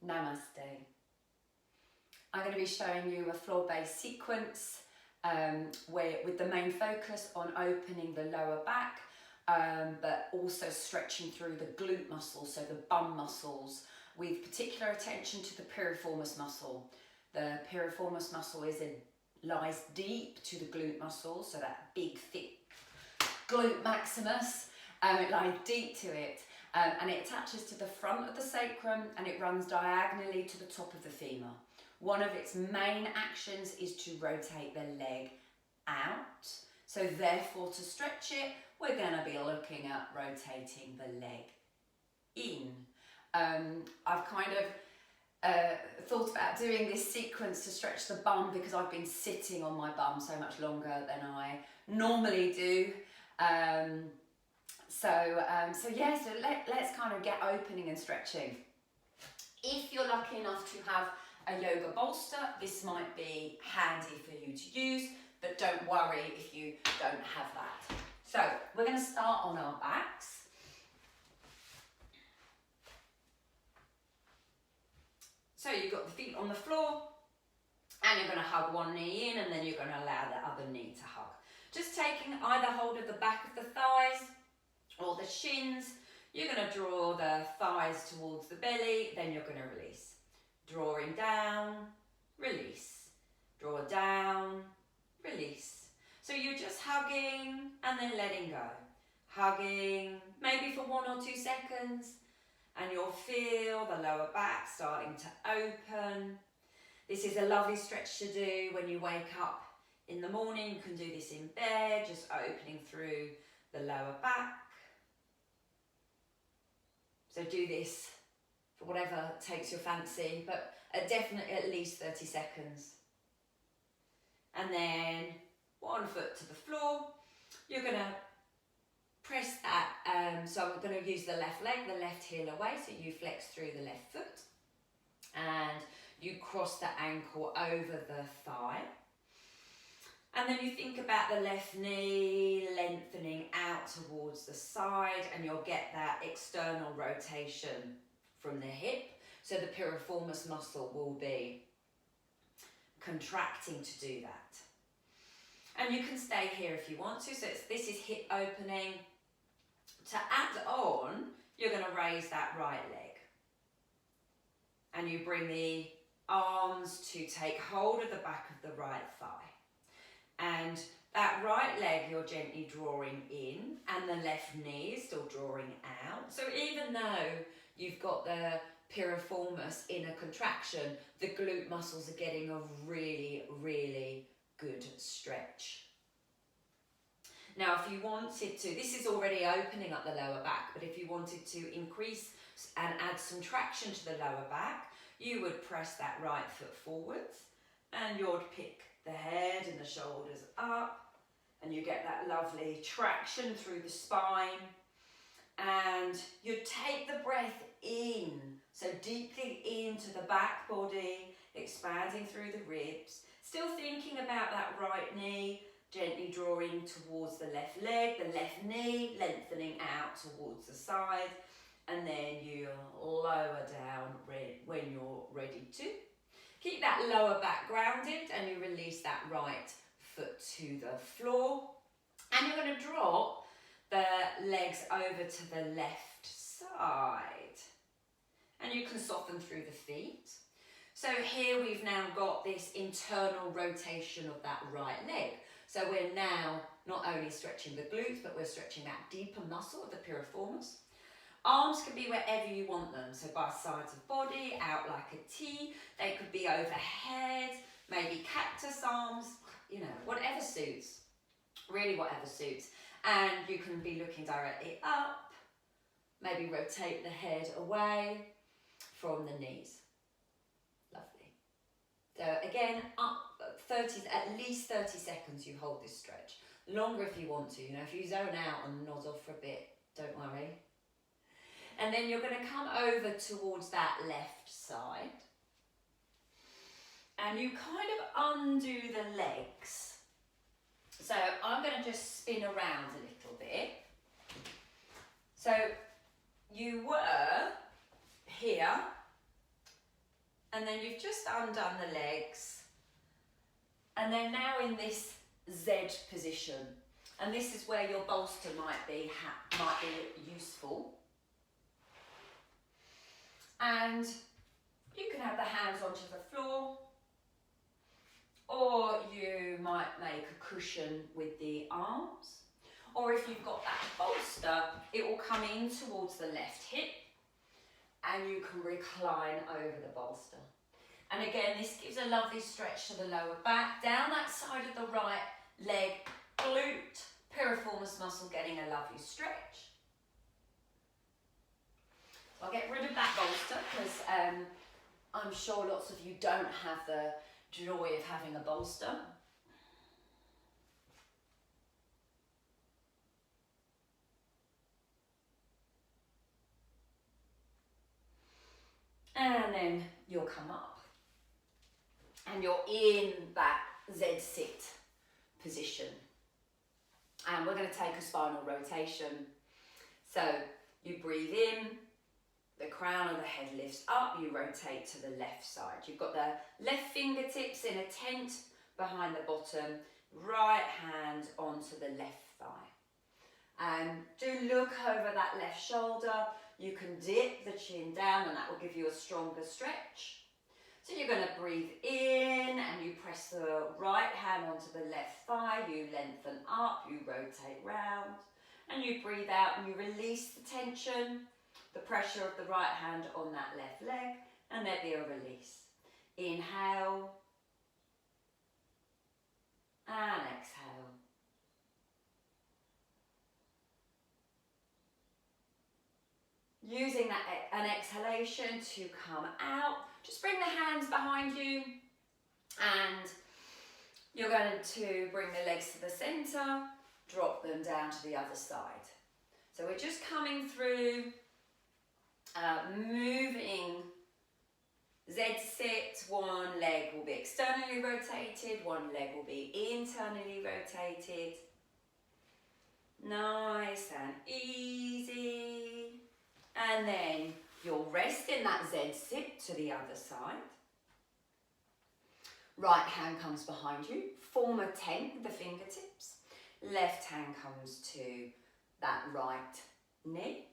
Namaste. I'm going to be showing you a floor-based sequence with the main focus on opening the lower back, but also stretching through the glute muscles, so the bum muscles, with particular attention to the piriformis muscle. The piriformis muscle lies deep to the glute muscle, so that big, thick glute maximus, it lies deep to it. And it attaches to the front of the sacrum and it runs diagonally to the top of the femur. One of its main actions is to rotate the leg out. So therefore, to stretch it, we're going to be looking at rotating the leg in. I've kind of thought about doing this sequence to stretch the bum because I've been sitting on my bum so much longer than I normally do. Let's kind of get opening and stretching. If you're lucky enough to have a yoga bolster, this might be handy for you to use, but don't worry if you don't have that. So we're going to start on our backs. So you've got the feet on the floor and you're going to hug one knee in and then you're going to allow the other knee to hug. Just taking either hold of the back of the thighs or the shins. You're going to draw the thighs towards the belly, then you're going to release. Drawing down, release. Draw down, release. So you're just hugging and then letting go. Hugging, maybe for 1 or 2 seconds, and you'll feel the lower back starting to open. This is a lovely stretch to do when you wake up in the morning. You can do this in bed, just opening through the lower back. So do this for whatever takes your fancy, but definitely at least 30 seconds. And then 1 foot to the floor. You're going to press that, so I'm going to use the left leg, the left heel away, so you flex through the left foot. And you cross the ankle over the thigh. And then you think about the left knee lengthening out towards the side, and you'll get that external rotation from the hip. So the piriformis muscle will be contracting to do that. And you can stay here if you want to. So this is hip opening. To add on, you're going to raise that right leg. And you bring the arms to take hold of the back of the right thigh. And that right leg you're gently drawing in and the left knee is still drawing out. So even though you've got the piriformis in a contraction, the glute muscles are getting a really, really good stretch. Now if you wanted to, this is already opening up the lower back, but if you wanted to increase and add some traction to the lower back, you would press that right foot forwards and you'd pick the head and the shoulders up, and you get that lovely traction through the spine. And you take the breath in, so deeply into the back body, expanding through the ribs, still thinking about that right knee, gently drawing towards the left leg, the left knee lengthening out towards the side, and then you lower down when you're ready to. Keep that lower back grounded and you release that right foot to the floor. And you're going to drop the legs over to the left side. And you can soften through the feet. So here we've now got this internal rotation of that right leg. So we're now not only stretching the glutes, but we're stretching that deeper muscle of the piriformis. Arms can be wherever you want them, so by sides of body, out like a T. They could be overhead, maybe cactus arms, you know, whatever suits, really whatever suits. And you can be looking directly up, maybe rotate the head away from the knees. Lovely. So again, up 30, at least 30 seconds you hold this stretch. Longer if you want to, you know, if you zone out and nod off for a bit, don't worry. And then you're going to come over towards that left side. And you kind of undo the legs. So I'm going to just spin around a little bit. So you were here And then you've just undone the legs. And they're now in this Z position. And this is where your bolster might be useful. And you can have the hands onto the floor, or you might make a cushion with the arms. Or if you've got that bolster, it will come in towards the left hip and you can recline over the bolster. And again, this gives a lovely stretch to the lower back, down that side of the right leg, glute, piriformis muscle getting a lovely stretch. I'll get rid of that bolster because I'm sure lots of you don't have the joy of having a bolster. And then you'll come up and you're in that Z sit position. And we're going to take a spinal rotation. So you breathe in, the crown of the head lifts up, you rotate to the left side. You've got the left fingertips in a tent behind the bottom, right hand onto the left thigh. And do look over that left shoulder. You can dip the chin down and that will give you a stronger stretch. So you're going to breathe in and you press the right hand onto the left thigh, you lengthen up, you rotate round, and you breathe out and you release the tension, the pressure of the right hand on that left leg, and there'll be a release. Inhale and exhale. Using an exhalation to come out, just bring the hands behind you and you're going to bring the legs to the centre, drop them down to the other side. So we're just coming through, moving Z sit, one leg will be externally rotated, one leg will be internally rotated. Nice and easy. And then you'll rest in that Z sit to the other side. Right hand comes behind you, form a tent with the fingertips. Left hand comes to that right knee.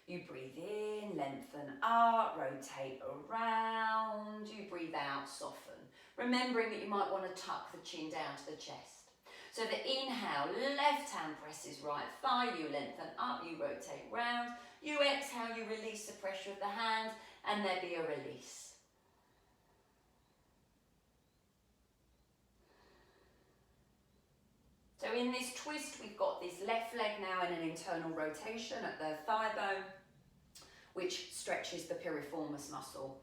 You breathe in, lengthen up, rotate around. You breathe out, soften. Remembering that you might want to tuck the chin down to the chest. So the inhale, left hand presses right thigh, you lengthen up, you rotate round. You exhale, you release the pressure of the hand, and there be a release. So in this twist, we've got this left leg now in an internal rotation at the thigh bone, which stretches the piriformis muscle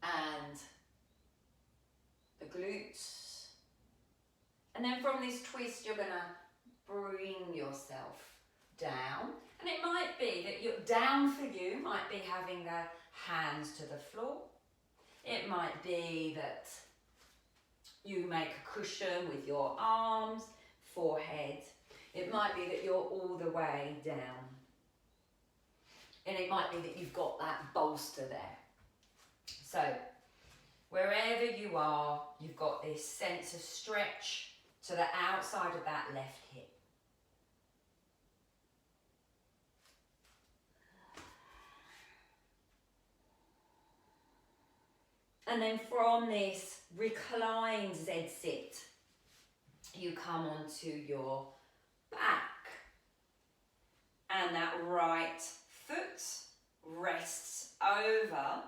and the glutes. And then from this twist, you're going to bring yourself down. And it might be that you're down for you, might be having the hands to the floor. It might be that you make a cushion with your arms, forehead. It might be that you're all the way down. And it might be that you've got that bolster there. So wherever you are, you've got this sense of stretch to the outside of that left hip. And then from this reclined Z sit, you come onto your back. And that right foot rests over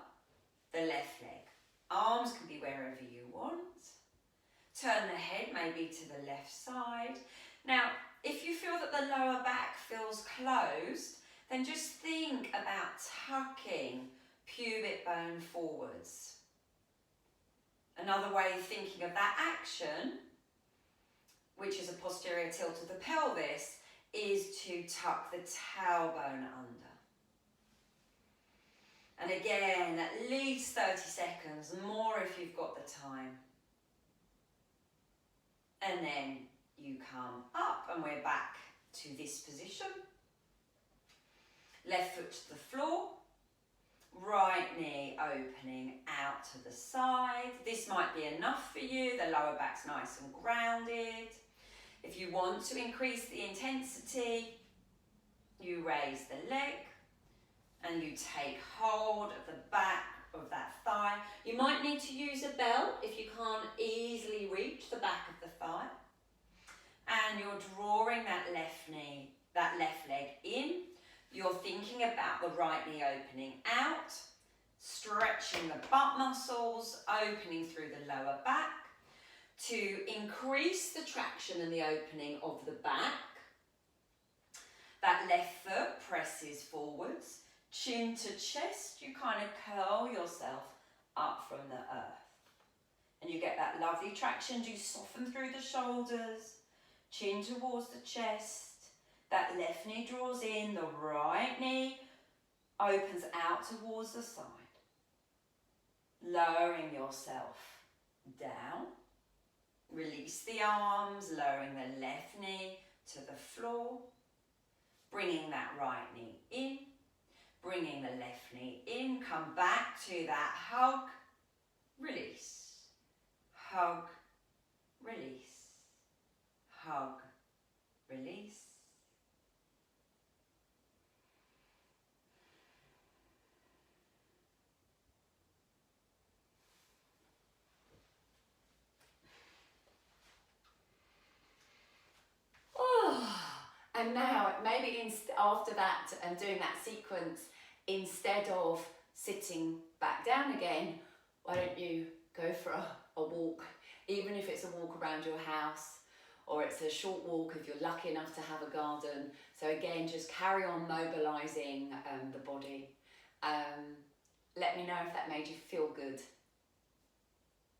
the left leg. Arms can be wherever you want. Turn the head maybe to the left side. Now, if you feel that the lower back feels closed, then just think about tucking pubic bone forwards. Another way of thinking of that action, which is a posterior tilt of the pelvis, is to tuck the tailbone under. And again, at least 30 seconds, more if you've got the time. And then you come up and we're back to this position. Left foot to the floor. right knee opening out to the side. This might be enough for you. The lower back's nice and grounded. If you want to increase the intensity, you raise the leg and you take hold of the back of that thigh. You might need to use a belt if you can't easily reach the back of the thigh. And you're drawing that left knee, that left leg in. You're thinking about the right knee opening out, stretching the butt muscles, opening through the lower back to increase the traction and the opening of the back. That left foot presses forwards, chin to chest. You kind of curl yourself up from the earth. And you get that lovely traction. You soften through the shoulders, chin towards the chest. That left knee draws in, the right knee opens out towards the side. Lowering yourself down. Release the arms, lowering the left knee to the floor. Bringing that right knee in. Bringing the left knee in. Come back to that hug, release. Hug, release. Hug, release. And now, maybe after that, and doing that sequence, instead of sitting back down again, why don't you go for a walk, even if it's a walk around your house, or it's a short walk if you're lucky enough to have a garden. So again, just carry on mobilising the body. Let me know if that made you feel good.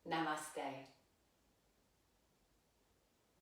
Namaste.